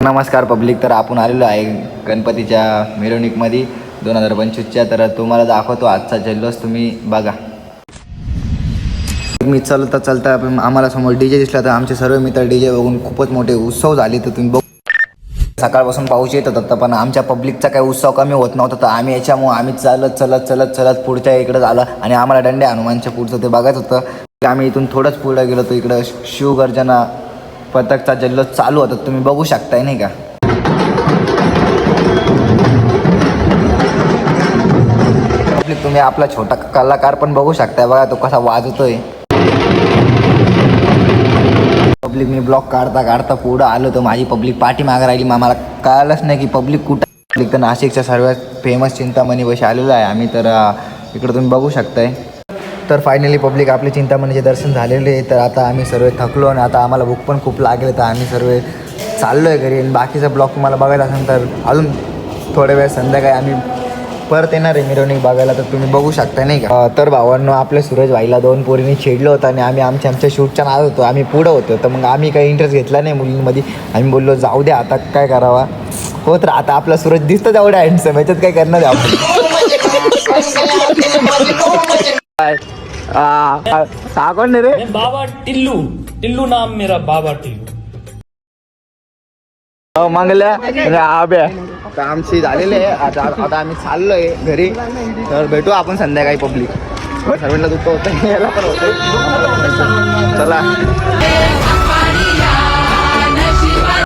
नमस्कार पब्लिक. तर आपण आलेलो आहे गणपतीच्या मिरवणुकीमध्ये 2025च्या. तर तुम्हाला दाखवतो आजचा जल्लोष, तुम्ही बघा. मी चलता आम्हाला समोर डीजे दिसला, तर आमचे सर्व मित्र डीजे बघून खूपच मोठे उत्सव झाले. तर तुम्ही बघू सकाळपासून पाऊस येत होता, पण आमच्या पब्लिकचा काही उत्सव कमी होत नव्हता. तर आम्ही चालत पुढच्या इकडे आलो आणि आम्हाला दंडे हनुमानच्या पुढचं ते बघायचं होतं. आम्ही इथून थोडंच पुढे गेलो तर इकडं शिवगर्जना पथकचा जल्लोष चालू होता. तुम्ही बघू शकताय नाही का. तुम्ही आपला छोटा कलाकार पण बघू शकताय, बघा तो कसा वाजवतोय. पब्लिक मी ब्लॉग काढता पुढं आलो तर माझी पब्लिक पाठी मागे राहिली. मला कळालंच नाही की पब्लिक कुठं. तर नाशिकच्या सर्वात फेमस चिंतामणी बशी आलेलो आहे आम्ही. तर इकडं तुम्ही बघू शकताय. तर फायनली पब्लिक आपले चिंतामणीचे दर्शन झालेले आहे. तर आता आम्ही सर्व थकलो आणि आता आम्हाला भूक पण खूप लागले. तर आम्ही सर्व चाललो आहे घरी. आणि बाकीचा ब्लॉग तुम्हाला बघायला असेल तर अजून थोड्या वेळ संध्याकाळी आम्ही परत येणार आहे मिरवणूक बघायला. तर तुम्ही बघू शकता नाही का. तर भावांनो, आपल्या सूरज भाईला 2 पोरींनी छेडलं होतं आणि आम्ही आमच्या शूटच्या नाद होतो. आम्ही पुढं होतो. तर मग आम्ही काही इंटरेस्ट घेतला नाही मुलींमध्ये. आम्ही बोललो जाऊ द्या आता काय करावा. हो, तर आता आपला सूरज दिसतं तेवढ्या हँडसम, याच्यात काय करणार आहे आपण. कोण रे? बाबा टिल्लू नाम मेरा, बाबा टिल्लू. मंगल्या आब्या आमची झालेले आहे. आता आम्ही चाललोय घरी. तर भेटू आपण संध्याकाळी. पब्लिक सर्वांना दुःख होतं, याला पण होतं. चला.